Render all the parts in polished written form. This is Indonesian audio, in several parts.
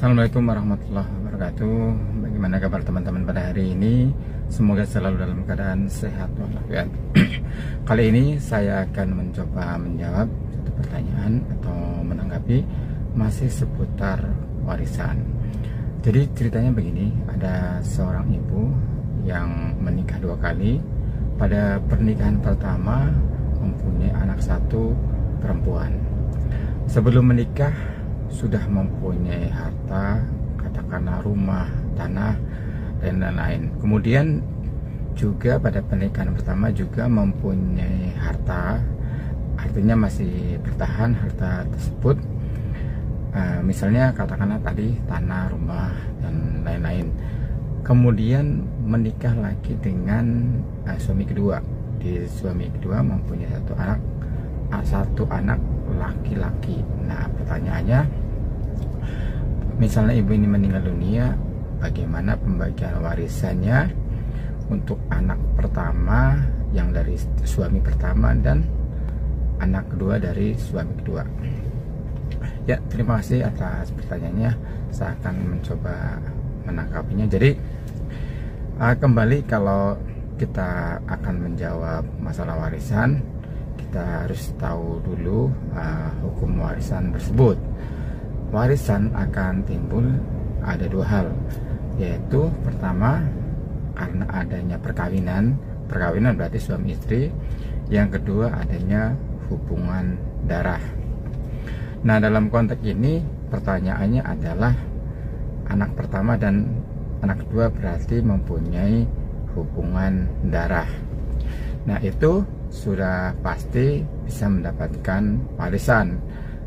Assalamualaikum warahmatullahi wabarakatuh. Bagaimana kabar teman-teman pada hari ini? Semoga selalu dalam keadaan sehat walafiat. Kali ini saya akan mencoba menjawab satu pertanyaan atau menanggapi masih seputar warisan. Jadi ceritanya begini, ada seorang ibu yang menikah 2 kali. Pada pernikahan pertama mempunyai anak 1 perempuan. Sebelum menikah sudah mempunyai harta, katakanlah rumah, tanah, dan lain-lain. Kemudian juga pada pernikahan pertama juga mempunyai harta, artinya masih bertahan harta tersebut. Misalnya katakanlah tadi tanah, rumah, dan lain-lain. Kemudian menikah lagi dengan suami kedua. Di suami kedua mempunyai satu anak laki-laki. Nah, pertanyaannya, misalnya ibu ini meninggal dunia, bagaimana pembagian warisannya untuk anak pertama yang dari suami pertama dan anak kedua dari suami kedua? Ya, terima kasih atas pertanyaannya. Saya akan mencoba menanggapinya. Jadi kembali, kalau kita akan menjawab masalah warisan, kita harus tahu dulu hukum warisan tersebut. Warisan akan timbul ada 2 hal, yaitu pertama karena adanya perkawinan berarti suami istri. Yang kedua adanya hubungan darah. Nah, dalam konteks ini pertanyaannya adalah anak pertama dan anak kedua berarti mempunyai hubungan darah. Nah, itu sudah pasti bisa mendapatkan warisan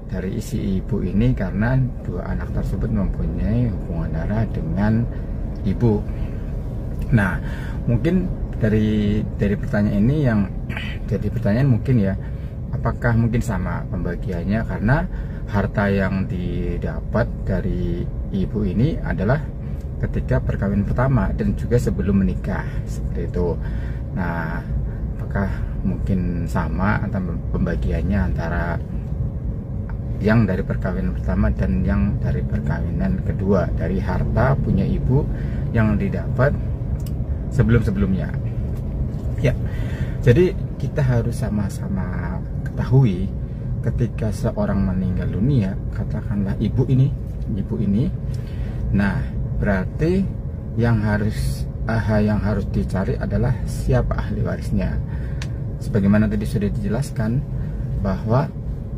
dari isi ibu ini karena 2 anak tersebut mempunyai hubungan darah dengan ibu. Nah, mungkin dari pertanyaan ini yang jadi pertanyaan mungkin ya, apakah mungkin sama pembagiannya, karena harta yang didapat dari ibu ini adalah ketika perkawinan pertama dan juga sebelum menikah, seperti itu. Nah, apakah mungkin sama antara pembagiannya antara yang dari perkawinan pertama dan yang dari perkawinan kedua, dari harta punya ibu yang didapat sebelum-sebelumnya. Ya, jadi kita harus sama-sama ketahui ketika seorang meninggal dunia, katakanlah ibu ini, nah berarti yang harus dicari adalah siapa ahli warisnya. Sebagaimana tadi sudah dijelaskan bahwa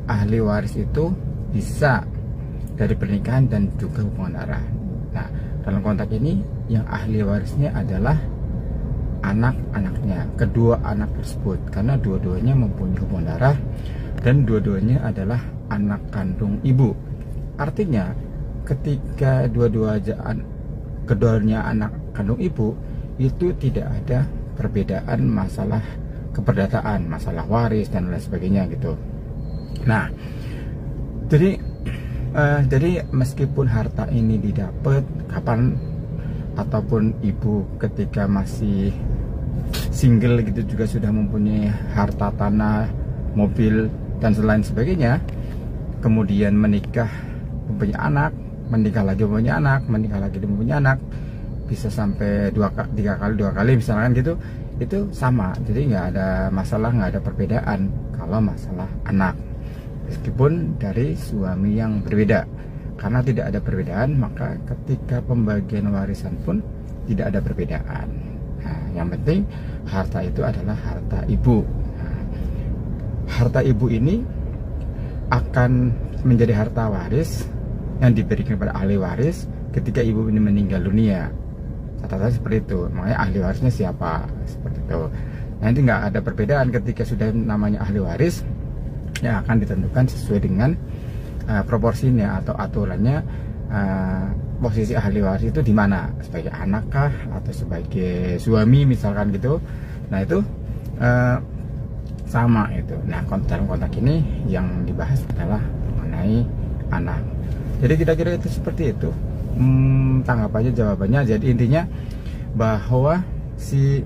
ahli waris itu bisa dari pernikahan dan juga hubungan darah. Nah, dalam konteks ini yang ahli warisnya adalah anak-anaknya, kedua anak tersebut, karena dua-duanya mempunyai hubungan darah dan dua-duanya adalah anak kandung ibu. Artinya ketika keduanya anak kandung ibu, itu tidak ada perbedaan masalah keperdataan, masalah waris dan lain sebagainya gitu. Nah, jadi meskipun harta ini didapat kapan, ataupun ibu ketika masih single gitu juga sudah mempunyai harta tanah, mobil dan lain sebagainya, kemudian menikah mempunyai anak, menikah lagi mempunyai anak, bisa sampai 2 kali misalkan gitu, itu sama. Jadi nggak ada masalah, nggak ada perbedaan kalau masalah anak, meskipun dari suami yang berbeda. Karena tidak ada perbedaan, maka ketika pembagian warisan pun tidak ada perbedaan. Nah, yang penting harta itu adalah harta ibu. Nah, harta ibu ini akan menjadi harta waris yang diberikan kepada ahli waris ketika ibu ini meninggal dunia. Catatan seperti itu. Makanya ahli warisnya siapa, seperti itu. Nanti nggak ada perbedaan ketika sudah namanya ahli waris, yang akan ditentukan sesuai dengan proporsinya atau aturannya, posisi ahli waris itu di mana, sebagai anakkah atau sebagai suami misalkan gitu. Nah, itu sama itu. Nah, dalam konteks ini yang dibahas adalah mengenai anak. Jadi kira-kira itu seperti itu tanggapannya, jawabannya. Jadi intinya bahwa si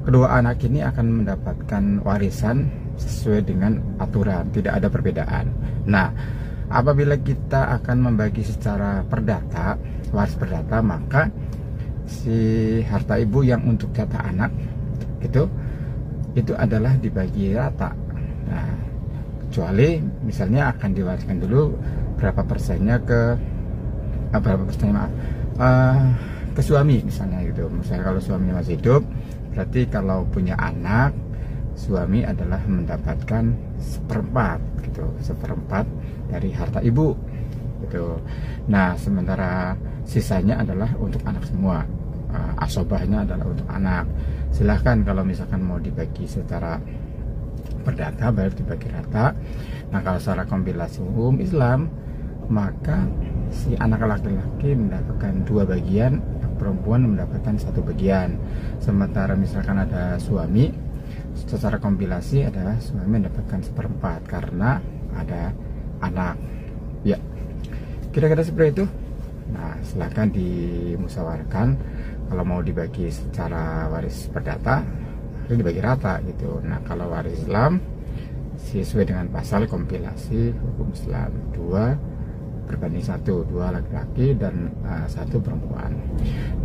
kedua anak ini akan mendapatkan warisan sesuai dengan aturan, tidak ada perbedaan. Nah, Apabila kita akan membagi secara perdata, waris perdata, maka si harta ibu yang untuk jatah anak itu adalah dibagi rata. Nah, kecuali misalnya akan diwariskan dulu berapa persennya ke ke suami misalnya gitu. Misalnya kalau suaminya masih hidup, berarti kalau punya anak, suami adalah mendapatkan seperempat gitu, seperempat dari harta ibu gitu. Nah, sementara sisanya adalah untuk anak semua. Asobahnya adalah untuk anak. Silahkan kalau misalkan mau dibagi secara perdata, baru dibagi rata. Nah, kalau secara kompilasi hukum Islam, maka si anak laki-laki mendapatkan 2 bagian, perempuan mendapatkan 1 bagian. Sementara misalkan ada suami, secara kompilasi adalah suami mendapatkan seperempat karena ada anak. Ya, kira-kira seperti itu. Nah, silahkan dimusyawarahkan. Kalau mau dibagi secara waris perdata, itu dibagi rata gitu. Nah, kalau waris Islam sesuai dengan pasal kompilasi hukum Islam 2/1, 2 laki-laki dan 1 perempuan.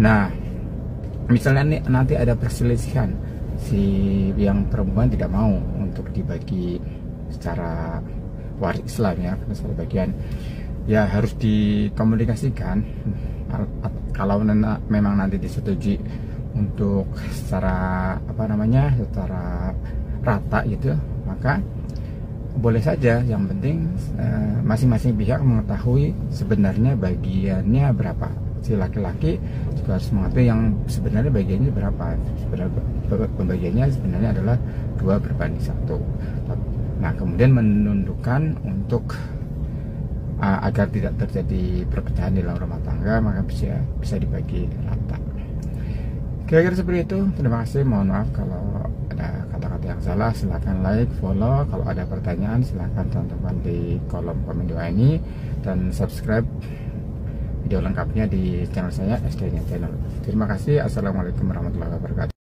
Nah, misalnya nanti ada perselisihan, si yang perempuan tidak mau untuk dibagi secara waris Islam ya, secara bagian, ya harus dikomunikasikan. Kalau memang nanti disetujui untuk secara secara rata gitu, maka boleh saja. Yang penting masing-masing pihak mengetahui sebenarnya bagiannya berapa. Si laki-laki juga harus mengetahui yang sebenarnya bagiannya berapa. Pembagiannya sebenarnya adalah 2/1. Nah, kemudian menundukkan untuk agar tidak terjadi perpecahan di dalam rumah tangga, maka bisa dibagi rata. Kira-kira seperti itu. Terima kasih. Mohon maaf kalau ada kata-kata yang salah. Silahkan like, follow. Kalau ada pertanyaan silahkan cantumkan di kolom komen di bawah ini, dan subscribe video lengkapnya di channel saya, SDnya Channel. Terima kasih. Assalamualaikum warahmatullahi wabarakatuh.